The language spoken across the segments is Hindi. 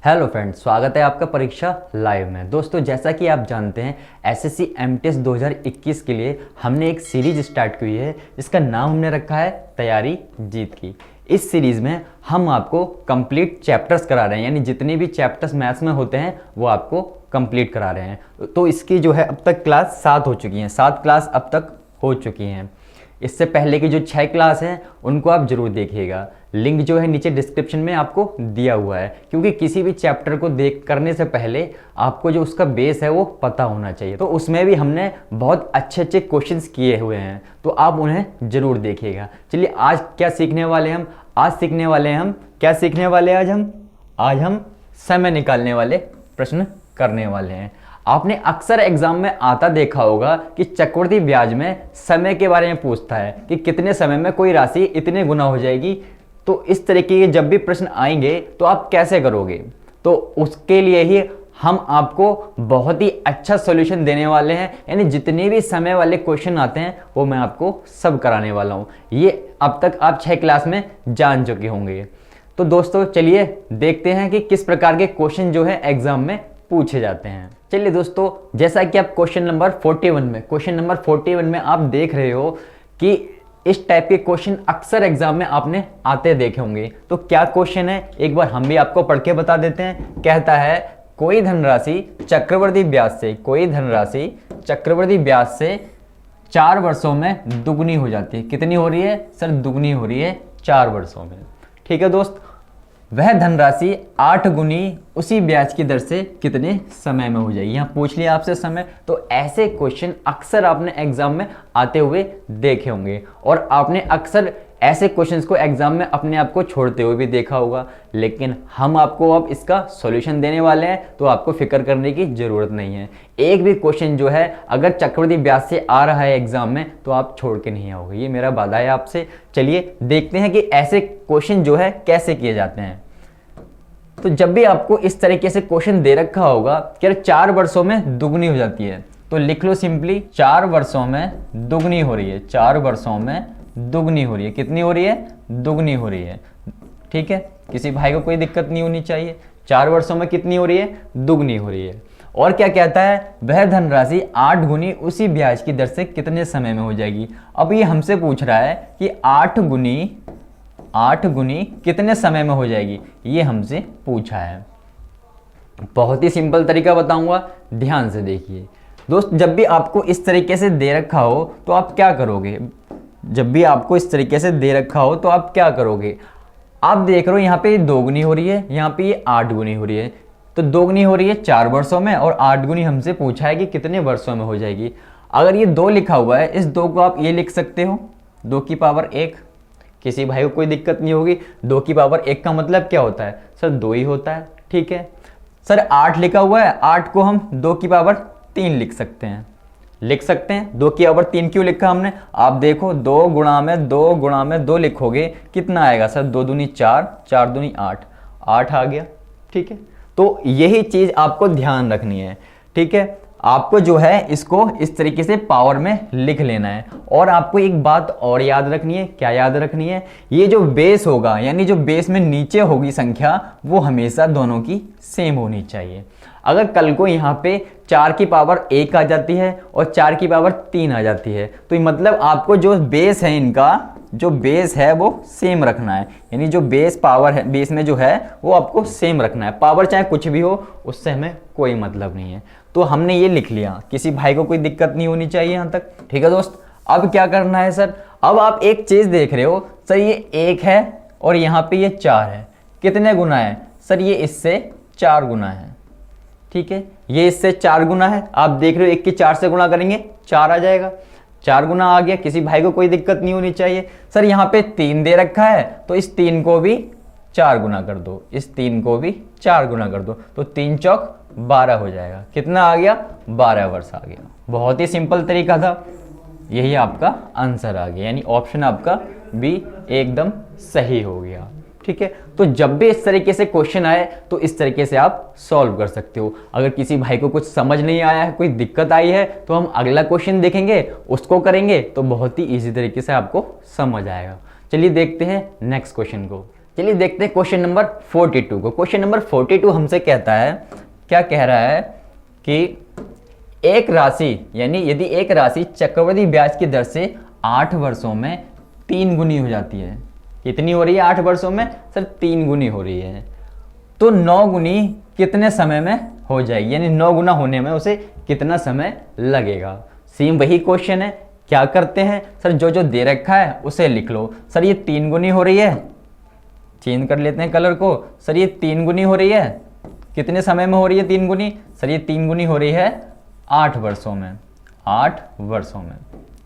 हेलो फ्रेंड्स, स्वागत है आपका परीक्षा लाइव में। दोस्तों, जैसा कि आप जानते हैं एसएससी एमटीएस 2021 के लिए हमने एक सीरीज स्टार्ट की है जिसका नाम हमने रखा है तैयारी जीत की। इस सीरीज़ में हम आपको कंप्लीट चैप्टर्स करा रहे हैं, यानी जितने भी चैप्टर्स मैथ्स में होते हैं वो आपको कंप्लीट करा रहे हैं। तो इसकी जो है अब तक क्लास 7 हो चुकी हैं, 7 क्लास अब तक हो चुकी हैं। इससे पहले की जो 6 क्लास हैं उनको आप जरूर देखिएगा। लिंक जो है नीचे डिस्क्रिप्शन में आपको दिया हुआ है, क्योंकि किसी भी चैप्टर को देख करने से पहले आपको जो उसका बेस है वो पता होना चाहिए। तो उसमें भी हमने बहुत अच्छे अच्छे क्वेश्चंस किए हुए हैं, तो आप उन्हें जरूर देखिएगा। चलिए, आज क्या सीखने वाले हम? आज सीखने वाले हम क्या सीखने वाले आज हम समय निकालने वाले प्रश्न करने वाले हैं। आपने अक्सर एग्जाम में आता देखा होगा कि चक्रवृद्धि ब्याज में समय के बारे में पूछता है कि कितने समय में कोई राशि इतने गुना हो जाएगी। तो इस तरीके के जब भी प्रश्न आएंगे तो आप कैसे करोगे, तो उसके लिए ही हम आपको बहुत ही अच्छा सॉल्यूशन देने वाले हैं। यानी जितने भी समय वाले क्वेश्चन आते हैं वो मैं आपको सब कराने वाला हूँ। ये अब तक आप 6 क्लास में जान चुके होंगे। तो दोस्तों, चलिए देखते हैं कि किस प्रकार के क्वेश्चन जो है एग्जाम में पूछे जाते हैं। चलिए दोस्तों, जैसा कि आप क्वेश्चन नंबर 41 में आप देख रहे हो कि इस टाइप के क्वेश्चन अक्सर एग्जाम में आपने आते देखे होंगे। तो क्या क्वेश्चन है, एक बार हम भी आपको पढ़ के बता देते हैं। कहता है कोई धनराशि चक्रवृद्धि ब्याज से 4 वर्षों में दुगनी हो जाती है। कितनी हो रही है सर? दुगनी हो रही है 4 वर्षों में। ठीक है दोस्त, वह धनराशि 8 गुनी उसी ब्याज की दर से कितने समय में हो जाएगी। यहाँ पूछ लिया आपसे समय। तो ऐसे क्वेश्चन अक्सर आपने एग्जाम में आते हुए देखे होंगे और आपने अक्सर ऐसे क्वेश्चंस को एग्जाम में अपने आप को छोड़ते हुए भी देखा होगा। लेकिन हम आपको अब इसका सॉल्यूशन देने वाले हैं, तो आपको फिक्र करने की जरूरत नहीं है। एक भी क्वेश्चन जो है अगर चक्रवृद्धि ब्याज से आ रहा है एग्जाम में तो आप छोड़ के नहीं आओगे, ये मेरा वादा है आपसे। चलिए देखते हैं कि ऐसे क्वेश्चन जो है कैसे किए जाते हैं। तो जब भी आपको इस तरीके से क्वेश्चन दे रखा होगा कि 4 वर्षों में दुगनी हो जाती है, तो लिख लो सिंपली 4 वर्षों में दुगनी हो रही है। 4 वर्षों में दुगनी हो रही है। कितनी हो रही है? दुगनी हो रही है। ठीक है, किसी भाई को कोई दिक्कत नहीं होनी चाहिए। 4 वर्षों में कितनी हो रही है? दुगनी हो रही है। और क्या कहता है? वह धनराशि 8 गुनी उसी ब्याज की दर से कितने समय में हो जाएगी। अब ये हमसे पूछ रहा है कि 8 गुनी कितने समय में हो जाएगी, ये हमसे पूछा है। बहुत ही सिंपल तरीका बताऊंगा, ध्यान से देखिए दोस्त। जब भी आपको इस तरीके से दे रखा हो तो आप क्या करोगे? आप देख रहे हो यहाँ पे 2 गुनी हो रही है, यहाँ पे ये 8 गुनी हो रही है। तो 2 गुनी हो रही है 4 वर्षों में और 8 गुनी हमसे पूछा है कि कितने वर्षों में हो जाएगी। अगर ये 2 लिखा हुआ है, इस 2 को आप ये लिख सकते हो 2 की पावर 1। किसी भाई को कोई दिक्कत नहीं होगी। 2 की पावर 1 का मतलब क्या होता है सर? 2 ही होता है। ठीक है सर, 8 लिखा हुआ है, 8 को हम 2 की पावर 3 लिख सकते हैं। 2 की पावर 3 क्यों लिखा हमने? आप देखो 2 गुणा में 2 लिखोगे कितना आएगा सर? 2 दूनी 4, 4 दूनी 8 आ गया। ठीक है, तो यही चीज आपको ध्यान रखनी है। ठीक है, आपको जो है इसको इस तरीके से पावर में लिख लेना है। और आपको एक बात और याद रखनी है। क्या याद रखनी है? ये जो बेस होगा, यानी जो बेस में नीचे होगी संख्या, वो हमेशा दोनों की सेम होनी चाहिए। अगर कल को यहाँ पे 4 की पावर 1 आ जाती है और 4 की पावर 3 आ जाती है, तो मतलब आपको जो बेस है, इनका जो बेस है वो सेम रखना है। यानी जो बेस पावर है, बेस में जो है वो आपको सेम रखना है। पावर चाहे कुछ भी हो, उससे हमें कोई मतलब नहीं है। तो हमने ये लिख लिया, किसी भाई को कोई दिक्कत नहीं होनी चाहिए यहाँ तक। ठीक है दोस्त, अब क्या करना है सर? अब आप एक चीज देख रहे हो सर, ये 1 है और यहाँ पे ये 4 है। कितने गुना है सर? ये इससे 4 गुना है। ठीक है, ये इससे 4 गुना है। आप देख रहे हो 1 की 4 से गुणा करेंगे 4 आ जाएगा। 4 गुना आ गया, किसी भाई को कोई दिक्कत नहीं होनी चाहिए। सर यहाँ पे 3 दे रखा है, तो इस 3 को भी 4 गुना कर दो, इस 3 को भी 4 गुना कर दो, तो 3 चौक 12 हो जाएगा। कितना आ गया? 12 वर्ष आ गया। बहुत ही सिंपल तरीका था, यही आपका आंसर आ गया। यानी ऑप्शन आपका बी एकदम सही हो गया। ठीक है, तो जब भी इस तरीके से क्वेश्चन आए तो इस तरीके से आप सॉल्व कर सकते हो। अगर किसी भाई को कुछ समझ नहीं आया है, कोई दिक्कत आई है, तो हम अगला क्वेश्चन देखेंगे, उसको करेंगे तो बहुत ही इजी तरीके से आपको समझ आएगा। चलिए देखते हैं नेक्स्ट क्वेश्चन को। चलिए देखते हैं क्वेश्चन नंबर 42 को। क्वेश्चन नंबर 42 हमसे कहता है, क्या कह रहा है कि एक राशि, यानी यदि एक राशि चक्रवृद्धि ब्याज की दर से 8 वर्षों में 3 गुनी हो जाती है। कितनी हो रही है 8 वर्षों में? सर 3 गुनी हो रही है। तो 9 गुनी कितने समय में हो जाएगी, यानी 9 गुना होने में उसे कितना समय लगेगा। सेम वही क्वेश्चन है, क्या करते हैं सर, जो जो दे रखा है उसे लिख लो। सर ये 3 गुनी हो रही है, चेंज कर लेते हैं कलर को। सर ये 3 गुनी हो रही है, कितने समय में हो रही है 3 गुनी? सर ये 3 गुनी हो रही है 8 वर्षों में, 8 वर्षों में,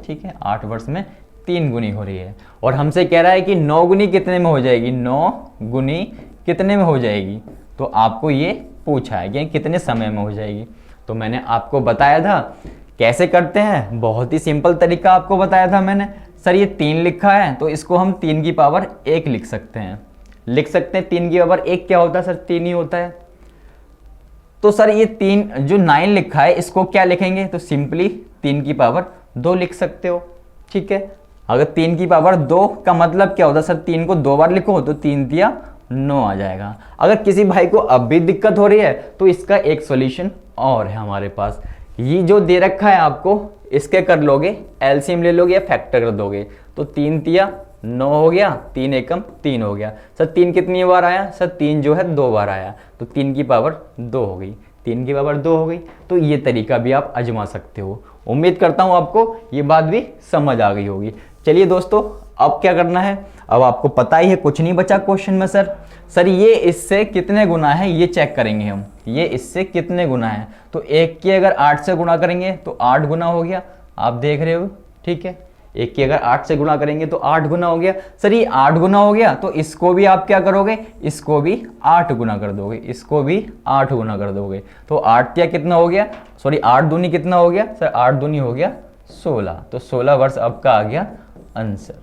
ठीक है, 8 वर्ष में 3 गुनी हो रही है। और हमसे कह रहा है कि 9 गुनी कितने में हो जाएगी, 9 गुनी कितने में हो जाएगी। तो आपको ये पूछा है कि कितने समय में हो जाएगी। तो मैंने आपको बताया था कैसे करते हैं, बहुत ही सिंपल तरीका आपको बताया था मैंने। सर ये 3 लिखा है तो इसको हम 3 की पावर 1 लिख सकते हैं। 3 की पावर 1 क्या होता है सर, 3 ही होता है। तो सर ये 3 जो 9 लिखा है इसको क्या लिखेंगे, तो सिंपली 3 की पावर 2 लिख सकते हो, ठीक है। अगर 3 की पावर 2 का मतलब क्या होता है सर, 3 को 2 बार लिखो तो 3 दिया 9 आ जाएगा। अगर किसी भाई को अब भी दिक्कत हो रही है तो इसका एक सॉल्यूशन और है हमारे पास। ये जो दे रखा है आपको, इसके कर लोगे, एलसीएम ले लोगे या फैक्टर कर दोगे, तो 3 तिया 9 हो गया, 3 एकम 3 हो गया। सर 3 कितनी बार आया, सर 3 जो है 2 बार आया, तो 3 की पावर 2 हो गई, 3 की पावर 2 हो गई। तो ये तरीका भी आप आजमा सकते हो। उम्मीद करता हूँ आपको ये बात भी समझ आ गई होगी। चलिए दोस्तों, अब क्या करना है, अब आपको पता ही है, कुछ नहीं बचा क्वेश्चन में। सर ये इससे कितने गुना है ये चेक करेंगे हम, ये इससे कितने गुना है। तो 1 की अगर 8 से गुना करेंगे तो 8 गुना हो गया, आप देख रहे हो, ठीक है। 1 की अगर 8 से गुना करेंगे तो 8 गुना हो गया। सर ये 8 गुना हो गया तो इसको भी आप क्या करोगे, इसको भी 8 गुना कर दोगे, इसको भी 8 गुना कर दोगे। तो 8 या कितना हो गया, सॉरी 8 दूनी कितना हो गया सर, 8 दूनी हो गया 16। तो 16 वर्ष आपका आ गया आंसर,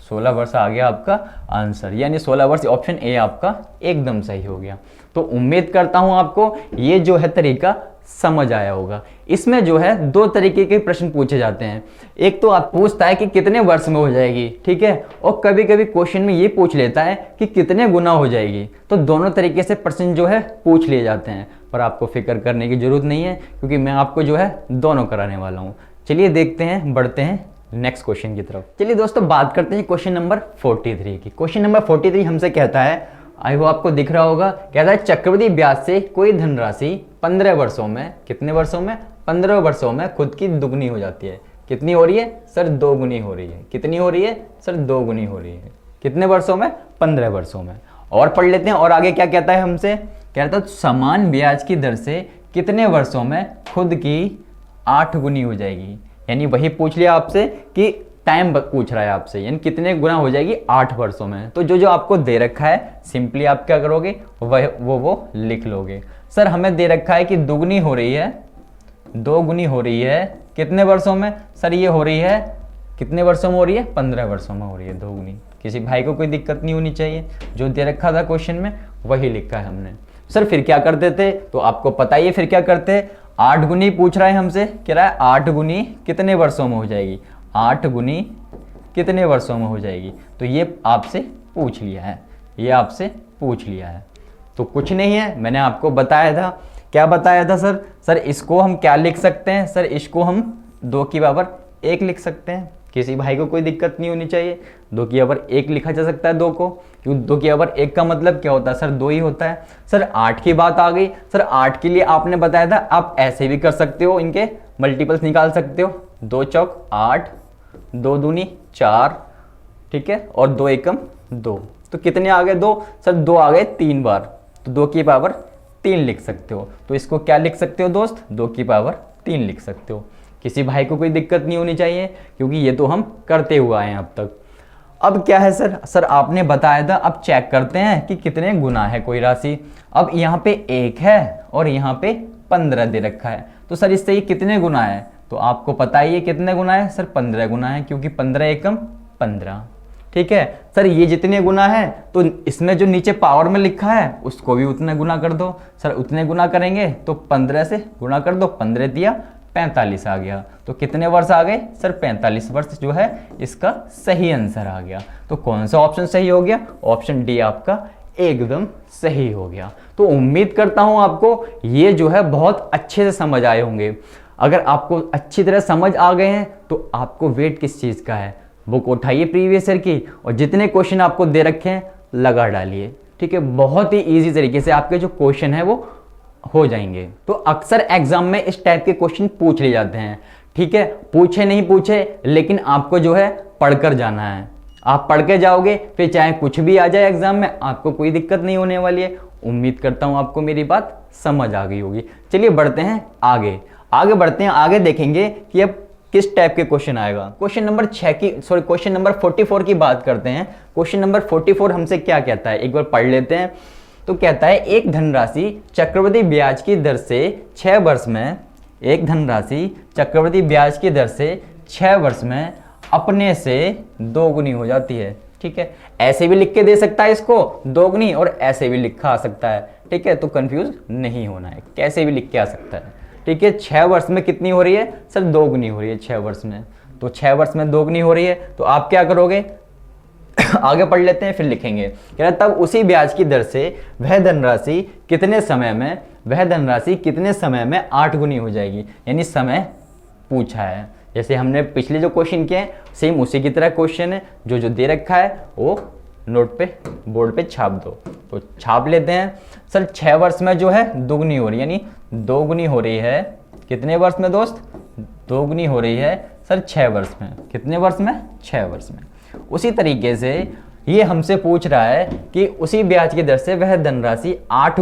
16 वर्ष आ गया आपका आंसर, यानी 16 वर्ष ऑप्शन ए आपका एकदम सही हो गया। तो उम्मीद करता हूं आपको ये जो है तरीका समझ आया होगा। इसमें जो है 2 तरीके के प्रश्न पूछे जाते हैं। एक तो आप पूछता है कि कितने वर्ष में हो जाएगी, ठीक है, और कभी कभी क्वेश्चन में ये पूछ लेता है कि कितने गुना हो जाएगी। तो दोनों तरीके से प्रश्न जो है पूछ लिए जाते हैं, पर आपको फिक्र करने की जरूरत नहीं है क्योंकि मैं आपको जो है दोनों कराने वाला हूँ। चलिए देखते हैं, बढ़ते हैं नेक्स्ट क्वेश्चन की तरफ। चलिए दोस्तों, बात करते हैं क्वेश्चन नंबर 43 की। क्वेश्चन नंबर 43 हमसे कहता है, आई वो आपको दिख रहा होगा, कहता है चक्रवृद्धि ब्याज से कोई धनराशि 15 वर्षों में, कितने वर्षों में, 15 वर्षों में खुद की दुगनी हो जाती है। कितनी हो रही है सर, 2 गुनी हो रही है। कितनी हो रही है सर, 2 गुनी हो रही है। कितने वर्षों में, 15 वर्षों में। और पढ़ लेते हैं, और आगे क्या कहता है हमसे, कहता है समान ब्याज की दर से कितने वर्षों में खुद की 8 गुनी हो जाएगी। यानी वही पूछ लिया आपसे कि टाइम पूछ रहा है आपसे, यानी कितने गुना हो जाएगी 8 वर्षों में। तो जो जो आपको दे रखा है सिंपली आप क्या करोगे, वो लिख लोगे। सर हमें दे रखा है कि दुगनी हो रही है, 2 गुनी हो रही है कितने वर्षों में, सर ये हो रही है कितने वर्षों में हो रही है, 15 वर्षों में हो रही है 2 गुनी। किसी भाई को कोई दिक्कत नहीं होनी चाहिए, जो दे रखा था क्वेश्चन में वही लिखा है हमने। सर फिर क्या करते थे, तो आपको पता ही है फिर क्या करते, 8 गुनी पूछ रहा है हमसे, कह रहा है 8 गुनी कितने वर्षों में हो जाएगी, 8 गुनी कितने वर्षों में हो जाएगी। तो ये आपसे पूछ लिया है, ये आपसे पूछ लिया है। तो कुछ नहीं है, मैंने आपको बताया था, क्या बताया था सर, सर इसको हम क्या लिख सकते हैं, सर इसको हम 2 की पावर 1 लिख सकते हैं। किसी भाई को कोई दिक्कत नहीं होनी चाहिए, 2 की पावर 1 लिखा जा सकता है 2 को, क्योंकि 2 की पावर 1 का मतलब क्या होता है सर, 2 ही होता है। सर 8 की बात आ गई, सर 8 के लिए आपने बताया था आप ऐसे भी कर सकते हो, इनके मल्टीपल्स निकाल सकते हो, 2 चौक 8, 2 दूनी 4, ठीक है, और 2 एकम 2। तो कितने आ गए 2, सर 2 आ गए 3 बार, तो 2 की पावर 3 लिख सकते हो। तो इसको क्या लिख सकते हो दोस्त, 2 की पावर 3 लिख सकते हो। किसी भाई को कोई दिक्कत नहीं होनी चाहिए क्योंकि ये तो हम करते हुए आए हैं अब तक। अब क्या है सर, सर आपने बताया था, अब चेक करते हैं कि कितने गुना है कोई राशि। अब यहाँ पे 1 है और यहाँ पे 15 दे रखा है, तो सर इससे ये कितने गुना है, तो आपको पता ही है कितने गुना है सर, 15 गुना है, क्योंकि 15 एकम 15, ठीक है। सर ये जितने गुना है तो इसमें जो नीचे पावर में लिखा है उसको भी उतने गुना कर दो। सर उतने गुना करेंगे तो 15 से गुना कर दो, 15 दिया 45 आ गया। तो कितने वर्ष आ गए सर? 45 वर्ष जो है इसका सही आंसर आ गया। तो कौन सा ऑप्शन सही हो गया? ऑप्शन डी आपका एकदम सही हो गया। तो उम्मीद करता हूं आपको ये जो है बहुत अच्छे से समझ आए होंगे। अगर आपको अच्छी तरह समझ आ गए हैं तो आपको वेट किस चीज़ का है, बुक उठाइए प्रीवियस ईयर की और जितने क्वेश्चन आपको दे रखे हैं लगा डालिए। ठीक है, बहुत ही इजी तरीके से आपके जो क्वेश्चन है वो हो जाएंगे। तो अक्सर एग्जाम में इस टाइप के क्वेश्चन पूछ लिए जाते हैं। ठीक है, पूछे नहीं पूछे, लेकिन आपको जो है पढ़कर जाना है। आप पढ़ के जाओगे फिर चाहे कुछ भी आ जाए एग्जाम में, आपको कोई दिक्कत नहीं होने वाली है। उम्मीद करता हूं आपको मेरी बात समझ आ गई होगी। चलिए बढ़ते हैं आगे बढ़ते हैं, आगे देखेंगे कि अब किस टाइप के क्वेश्चन आएगा। क्वेश्चन नंबर 44 की बात करते हैं। क्वेश्चन नंबर 44 हमसे क्या कहता है, एक बार पढ़ लेते हैं। तो कहता है एक धनराशि चक्रवृद्धि ब्याज की दर से 6 वर्ष में, एक धनराशि चक्रवृद्धि ब्याज की दर से 6 वर्ष में अपने से दोगुनी हो जाती है। ठीक है, ऐसे भी लिख के दे सकता है इसको दोगुनी, और ऐसे भी लिखा आ सकता है। ठीक है, तो कंफ्यूज नहीं होना है, कैसे भी लिख के आ सकता है। ठीक है, 6 वर्ष में कितनी हो रही है सर? दोगुनी हो रही है 6 वर्ष में। तो 6 वर्ष में दोगुनी हो रही है तो आप क्या करोगे? आगे पढ़ लेते हैं फिर लिखेंगे। कह रहा तब उसी ब्याज की दर से वह धनराशि कितने समय में 8 गुनी हो जाएगी। यानी समय पूछा है, जैसे हमने पिछले जो क्वेश्चन किए हैं सेम उसी की तरह क्वेश्चन है। जो दे रखा है वो नोट पे बोर्ड पे छाप दो। तो छाप लेते हैं। सर 6 वर्ष में जो है दोगुनी हो रही है, यानी दोगुनी हो रही है कितने वर्ष में दोस्त? दोगुनी हो रही है सर 6 वर्ष में। कितने वर्ष में? 6 वर्ष में। उसी तरीके से ये हमसे पूछ रहा है कि उसी ब्याज की दर से वह धनराशि 8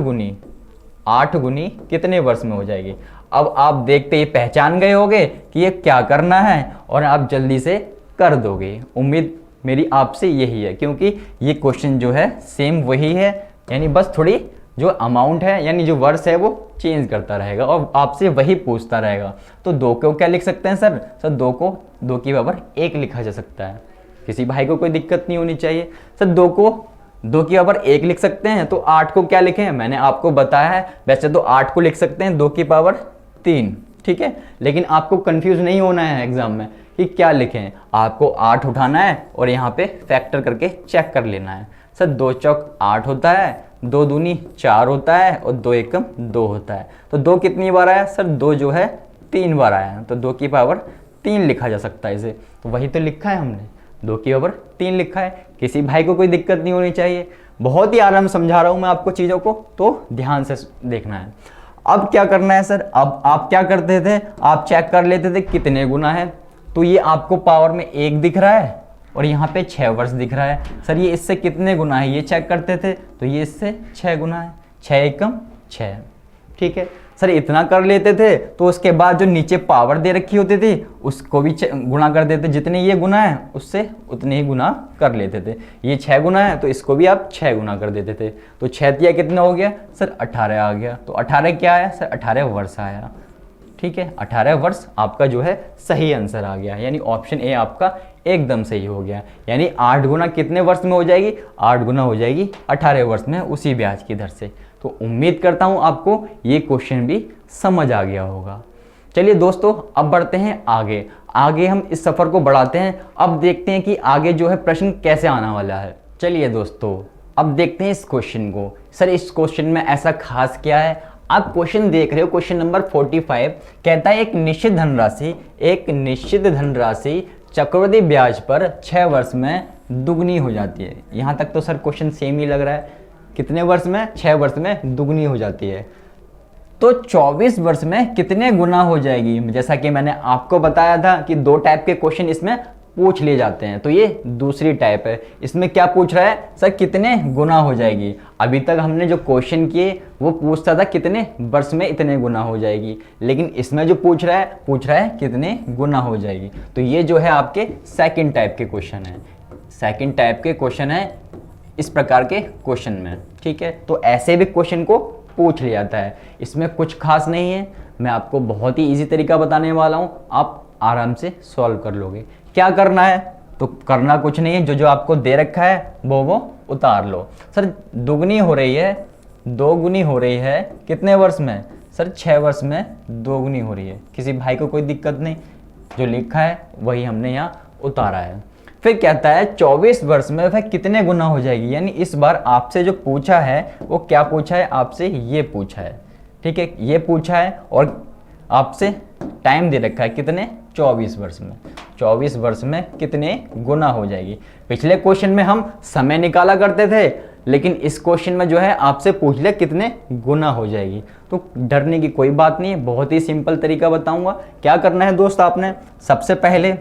गुनी कितने वर्ष में हो जाएगी। अब आप देखते ही पहचान गए होंगे कि ये क्या करना है और आप जल्दी से कर दोगे। उम्मीद मेरी आपसे यही है, क्योंकि ये क्वेश्चन जो है सेम वही है, यानी बस थोड़ी जो अमाउंट है यानी जो वर्ष है वो चेंज करता रहेगा और आपसे वही पूछता रहेगा। तो 2 को क्या लिख सकते हैं सर? 2 को 2 की पावर 1 लिखा जा सकता है। किसी भाई को कोई दिक्कत नहीं होनी चाहिए। सर 2 को 2 की पावर 1 लिख सकते हैं, तो 8 को क्या लिखें? मैंने आपको बताया है, वैसे तो 8 को लिख सकते हैं 2 की पावर 3। ठीक है, लेकिन आपको कंफ्यूज नहीं होना है एग्जाम में कि क्या लिखें। आपको 8 उठाना है और यहाँ पे फैक्टर करके चेक कर लेना है। सर 2 चौक 8 होता है, 2 दूनी 4 होता है और 2 एकम 2 होता है। तो 2 कितनी बार आया सर? 2 जो है 3 बार आया, तो 2 की पावर 3 लिखा जा सकता है इसे। तो वही तो लिखा है हमने, 2 की पावर 3 लिखा है। किसी भाई को कोई दिक्कत नहीं होनी चाहिए। बहुत ही आराम समझा रहा हूँ मैं आपको चीज़ों को, तो ध्यान से देखना है। अब क्या करना है सर? अब आप क्या करते थे? आप चेक कर लेते थे कितने गुना है। तो ये आपको पावर में 1 दिख रहा है और यहाँ पे 6 वर्ष दिख रहा है। सर ये इससे कितने गुना है ये चेक करते थे, तो ये इससे 6 गुना है। 6 एकम 6। ठीक है सर, इतना कर लेते थे तो उसके बाद जो नीचे पावर दे रखी होती थी उसको भी गुना कर देते। जितने ये गुना है उससे उतने ही गुना कर लेते थे। ये 6 गुना है तो इसको भी आप 6 गुना कर देते थे। तो 6 तिया कितना हो गया सर? 18 आ गया। तो 18 क्या आया सर? 18 वर्ष आया। ठीक है, 18 वर्ष आपका जो है सही आंसर आ गया, यानी ऑप्शन ए आपका एकदम सही हो गया। यानी 8 गुना कितने वर्ष में हो जाएगी? 8 गुना हो जाएगी 18 वर्ष में उसी ब्याज की दर से। तो उम्मीद करता हूं आपको ये क्वेश्चन भी समझ आ गया होगा। चलिए दोस्तों, अब बढ़ते हैं आगे हम इस सफ़र को बढ़ाते हैं। अब देखते हैं कि आगे जो है प्रश्न कैसे आने वाला है। चलिए दोस्तों, अब देखते हैं इस क्वेश्चन को। सर इस क्वेश्चन में ऐसा खास क्या है? आप क्वेश्चन देख रहे हो, क्वेश्चन नंबर 45 कहता है एक निश्चित धनराशि चक्रवृद्धि ब्याज पर 6 वर्ष में दुगनी हो जाती है। यहाँ तक तो सर क्वेश्चन सेम ही लग रहा है। कितने वर्ष में? 6 वर्ष में दुगनी हो जाती है। तो 24 वर्ष में कितने गुना हो जाएगी? जैसा कि मैंने आपको बताया था कि 2 टाइप के क्वेश्चन इसमें पूछ लिए जाते हैं, तो ये दूसरी टाइप है। इसमें क्या पूछ रहा है सर? कितने गुना हो जाएगी। अभी तक हमने जो क्वेश्चन किए वो पूछता था कितने वर्ष में इतने गुना हो जाएगी, लेकिन इसमें जो पूछ रहा है कितने गुना हो जाएगी। तो ये जो है आपके सेकंड टाइप के क्वेश्चन है। सेकंड टाइप के क्वेश्चन है इस प्रकार के क्वेश्चन में। ठीक है, तो ऐसे भी क्वेश्चन को पूछ लिया जाता है। इसमें कुछ खास नहीं है, मैं आपको बहुत ही इजी तरीका बताने वाला हूँ, आप आराम से सॉल्व कर लोगे। क्या करना है? तो करना कुछ नहीं है, जो आपको दे रखा है वो उतार लो। सर 2 गुनी हो रही है कितने वर्ष में सर 6 वर्ष में दोगुनी हो रही है। किसी भाई को कोई दिक्कत नहीं, जो लिखा है वही हमने यहाँ उतारा है। फिर कहता है 24 वर्ष में वह कितने गुना हो जाएगी, यानी इस बार आपसे जो पूछा है वो क्या पूछा है, आपसे ये पूछा है, ठीक है, ये पूछा है और आपसे टाइम दे रखा है कितने, 24 वर्ष में। 24 वर्ष में कितने गुना हो जाएगी। पिछले क्वेश्चन में हम समय निकाला करते थे, लेकिन इस क्वेश्चन में जो है आपसे पूछ ले कितने गुना हो जाएगी। तो डरने की कोई बात नहीं है, बहुत ही सिंपल तरीका बताऊंगा। क्या करना है दोस्त, आपने सबसे पहले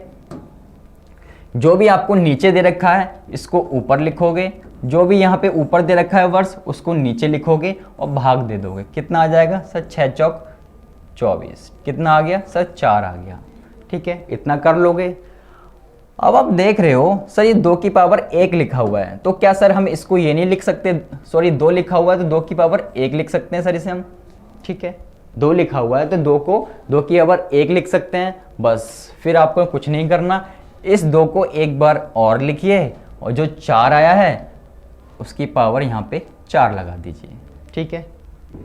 जो भी आपको नीचे दे रखा है इसको ऊपर लिखोगे, जो भी यहाँ पे ऊपर दे रखा है वर्ष उसको नीचे लिखोगे और भाग दे दोगे। कितना आ जाएगा सर, 6 चौक 24। कितना आ गया सर, 4 आ गया। ठीक है, इतना कर लोगे। अब आप देख रहे हो सर ये 2 की पावर 1 लिखा हुआ है, तो क्या सर हम इसको ये नहीं लिख सकते, सॉरी 2 लिखा हुआ है तो 2 की पावर 1 लिख सकते हैं सर इसे हम। ठीक है, 2 लिखा हुआ है तो 2 को 2 की पावर 1 लिख सकते हैं, बस। फिर आपको कुछ नहीं करना, इस 2 को एक बार और लिखिए और जो 4 आया है उसकी पावर यहाँ पे 4 लगा दीजिए। ठीक है,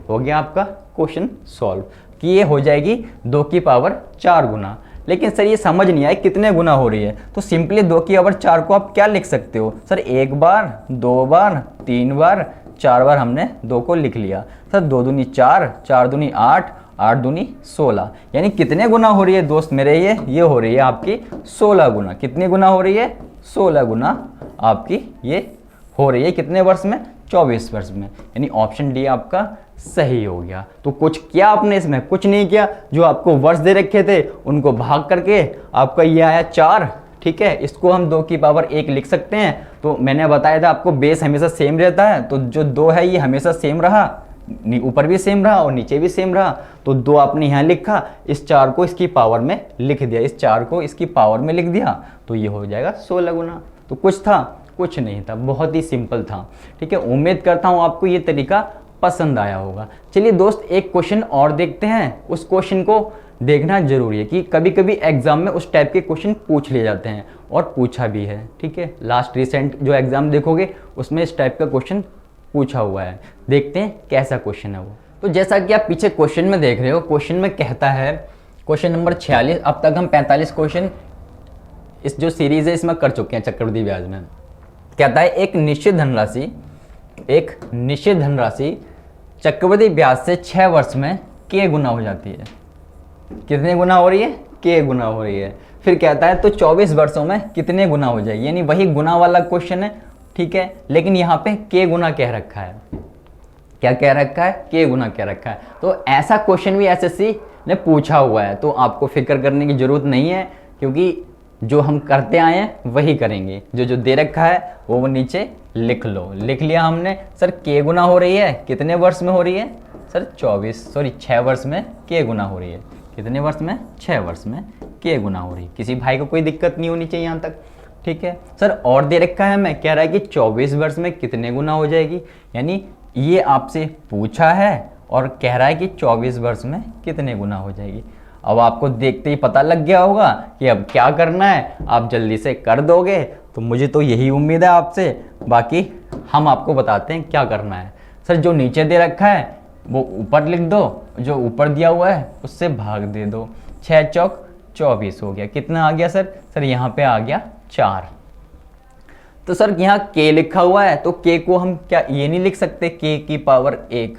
हो गया आपका क्वेश्चन सॉल्व कि ये हो जाएगी 2 की पावर 4 गुना। लेकिन सर ये समझ नहीं आया कितने गुना हो रही है, तो सिंपली 2 की पावर 4 को आप क्या लिख सकते हो सर, 1 बार, 2 बार, 3 बार, 4 बार हमने 2 को लिख लिया। सर 2 दूनी 4, 4 दूनी 8, 8 दूनी 16, यानी कितने गुना हो रही है दोस्त मेरे, ये हो रही है आपकी 16 गुना। कितनी गुना हो रही है, 16 गुना आपकी ये हो रही है। कितने वर्ष में, 24 वर्ष में, यानी ऑप्शन डी आपका सही हो गया। तो कुछ किया आपने इसमें, कुछ नहीं किया, जो आपको वर्ष दे रखे थे उनको भाग करके आपका ये आया 4। ठीक है, इसको हम 2 की पावर 1 लिख सकते हैं। तो मैंने बताया था आपको बेस हमेशा सेम रहता है, तो जो 2 है ये हमेशा सेम रहा, ऊपर भी सेम रहा और नीचे भी सेम रहा। तो 2 आपने यहाँ लिखा, इस 4 को इसकी पावर में लिख दिया, इस 4 को इसकी पावर में लिख दिया, तो ये हो जाएगा 16 गुना। तो कुछ था, कुछ नहीं था, बहुत ही सिंपल था। ठीक है, उम्मीद करता हूँ आपको ये तरीका पसंद आया होगा। चलिए दोस्त एक क्वेश्चन और देखते हैं। उस क्वेश्चन को देखना जरूरी है कि कभी कभी एग्जाम में उस टाइप के क्वेश्चन पूछ लिए जाते हैं और पूछा भी है। ठीक है, लास्ट रिसेंट जो एग्जाम देखोगे उसमें इस टाइप का क्वेश्चन पूछा हुआ है। देखते हैं कैसा क्वेश्चन है वो। तो जैसा कि आप पीछे क्वेश्चन में देख रहे हो, क्वेश्चन में कहता है, क्वेश्चन नंबर 46, अब तक हम 45 क्वेश्चन इस जो सीरीज है इसमें कर चुके हैं चक्रवृद्धि ब्याज में। कहता है एक निश्चित धनराशि चक्रवृद्धि ब्याज से 6 वर्ष में k गुना हो जाती है। कितने गुना हो रही है, k गुना हो रही है। फिर कहता है तो 24 वर्षों में कितने गुना हो जाएगी, यानी वही गुना वाला क्वेश्चन है। ठीक है, लेकिन यहाँ पे k गुना कह रखा है। क्या कह रखा है, k गुना कह रखा है। तो ऐसा क्वेश्चन भी एसएससी ने पूछा हुआ है, तो आपको फिक्र करने की जरूरत नहीं है, क्योंकि जो हम करते आए हैं वही करेंगे। जो दे रखा है वो नीचे लिख लो। लिख लिया हमने। सर k गुना हो रही है, कितने वर्ष में हो रही है सर, 6 वर्ष में k गुना हो रही है। कितने वर्ष में, 6 वर्ष में k गुना हो रही है। किसी भाई को कोई दिक्कत नहीं होनी चाहिए यहाँ तक। ठीक है सर, और दे रखा है हमें, कह रहा है कि 24 वर्ष में कितने गुना हो जाएगी, यानी ये आपसे पूछा है और कह रहा है कि 24 वर्ष में कितने गुना हो जाएगी। अब आपको देखते ही पता लग गया होगा कि अब क्या करना है, आप जल्दी से कर दोगे। तो मुझे तो यही उम्मीद है आपसे, बाकी हम आपको बताते हैं क्या करना है। सर जो नीचे दे रखा है वो ऊपर लिख दो, जो ऊपर दिया हुआ है उससे भाग दे दो। 6 चौक 24 हो गया। कितना आ गया सर, सर यहाँ पे आ गया 4। तो सर यहाँ k लिखा हुआ है, तो k को हम क्या ये नहीं लिख सकते, k की पावर 1।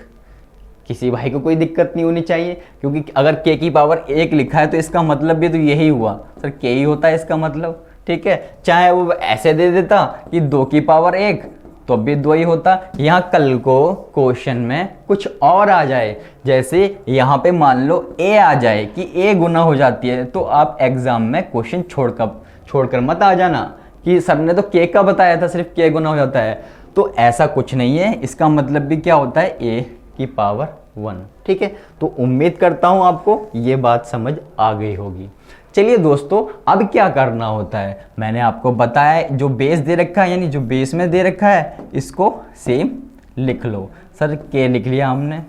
किसी भाई को कोई दिक्कत नहीं होनी चाहिए, क्योंकि अगर k की पावर 1 लिखा है तो इसका मतलब भी तो यही हुआ सर, k ही होता है इसका मतलब। ठीक है, चाहे वो ऐसे दे देता कि 2 की पावर 1 तो भी 2 ही होता। यहाँ कल को क्वेश्चन में कुछ और आ जाए, जैसे यहाँ पे मान लो a आ जाए कि a गुना हो जाती है, तो आप एग्जाम में क्वेश्चन छोड़कर मत आ जाना कि सर ने तो k का बताया था, सिर्फ k गुना हो जाता है। तो ऐसा कुछ नहीं है, इसका मतलब भी क्या होता है, a की पावर 1। ठीक है, तो उम्मीद करता हूं आपको ये बात समझ आ गई होगी। चलिए दोस्तों, अब क्या करना होता है, मैंने आपको बताया, जो बेस दे रखा है, यानी जो बेस में दे रखा है इसको सेम लिख लो। सर k लिख लिया हमने,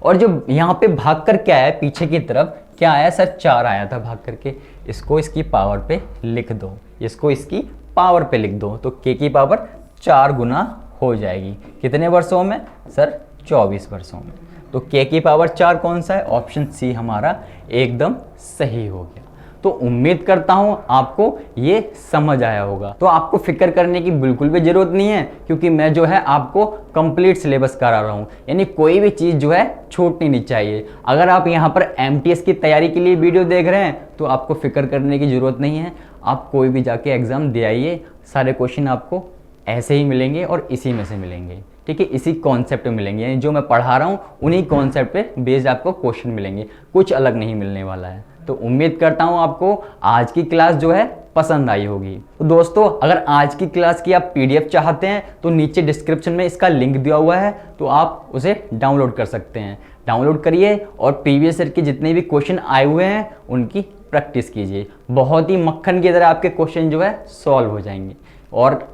और जो यहाँ पे भाग कर क्या है, पीछे की तरफ क्या आया सर, 4 आया था भाग करके, इसको इसकी पावर पे लिख दो, इसको इसकी पावर पे लिख दो, तो k की पावर 4 गुना हो जाएगी। कितने वर्षों में सर, 24 वर्षों में। तो k की पावर 4 कौन सा है? ऑप्शन सी हमारा एकदम सही हो गया। तो उम्मीद करता हूं आपको ये समझ आया होगा। तो आपको फिक्र करने की बिल्कुल भी जरूरत नहीं है, क्योंकि मैं जो है आपको कंप्लीट सिलेबस करा रहा हूं, यानी कोई भी चीज़ जो है छूटनी नहीं चाहिए। अगर आप यहाँ पर MTS की तैयारी के लिए वीडियो देख रहे हैं तो आपको फिक्र करने की ज़रूरत नहीं है। आप कोई भी जाके एग्ज़ाम दे आइए, सारे क्वेश्चन आपको ऐसे ही मिलेंगे और इसी में से मिलेंगे, ठीक है, इसी कॉन्सेप्ट में मिलेंगे, यानी जो मैं पढ़ा रहा हूँ उन्हीं कॉन्सेप्ट पे बेस्ड आपको क्वेश्चन मिलेंगे, कुछ अलग नहीं मिलने वाला है। तो उम्मीद करता हूँ आपको आज की क्लास जो है पसंद आई होगी। तो दोस्तों, अगर आज की क्लास की आप PDF चाहते हैं तो नीचे डिस्क्रिप्शन में इसका लिंक दिया हुआ है, तो आप उसे डाउनलोड कर सकते हैं। डाउनलोड करिए और प्रीवियस ईयर के जितने भी क्वेश्चन आए हुए हैं उनकी प्रैक्टिस कीजिए। बहुत ही मक्खन की तरह आपके क्वेश्चन जो है सॉल्व हो जाएंगे। और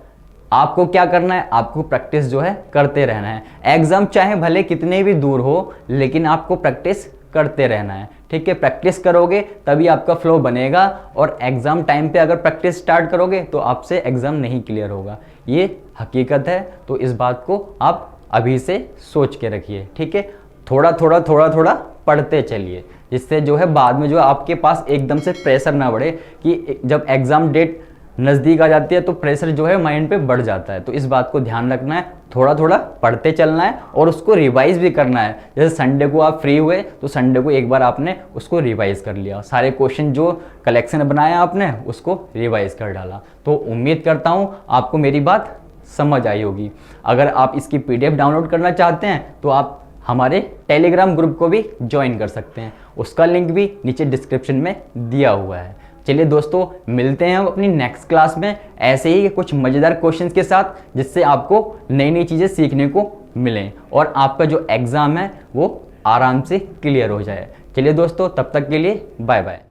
आपको क्या करना है? आपको प्रैक्टिस जो है करते रहना है। एग्जाम चाहे भले कितने भी दूर हो, लेकिन आपको प्रैक्टिस करते रहना है, ठीक है। प्रैक्टिस करोगे तभी आपका फ्लो बनेगा, और एग्जाम टाइम पे अगर प्रैक्टिस स्टार्ट करोगे तो आपसे एग्जाम नहीं क्लियर होगा, ये हकीकत है। तो इस बात को आप अभी से सोच के रखिए, ठीक है। थोड़ा थोड़ा पढ़ते चलिए, जिससे जो है बाद में जो आपके पास एकदम से प्रेशर ना बढ़े कि जब एग्जाम डेट नज़दीक आ जाती है तो प्रेशर जो है माइंड पे बढ़ जाता है। तो इस बात को ध्यान रखना है, थोड़ा पढ़ते चलना है और उसको रिवाइज भी करना है। जैसे संडे को आप फ्री हुए तो संडे को एक बार आपने उसको रिवाइज कर लिया, सारे क्वेश्चन जो कलेक्शन बनाया आपने उसको रिवाइज कर डाला। तो उम्मीद करता हूँ आपको मेरी बात समझ आई होगी। अगर आप इसकी PDF डाउनलोड करना चाहते हैं तो आप हमारे टेलीग्राम ग्रुप को भी ज्वाइन कर सकते हैं, उसका लिंक भी नीचे डिस्क्रिप्शन में दिया हुआ है। चलिए दोस्तों, मिलते हैं हम अपनी नेक्स्ट क्लास में ऐसे ही कुछ मज़ेदार क्वेश्चंस के साथ, जिससे आपको नई नई चीज़ें सीखने को मिलें और आपका जो एग्ज़ाम है वो आराम से क्लियर हो जाए। चलिए दोस्तों, तब तक के लिए बाय बाय।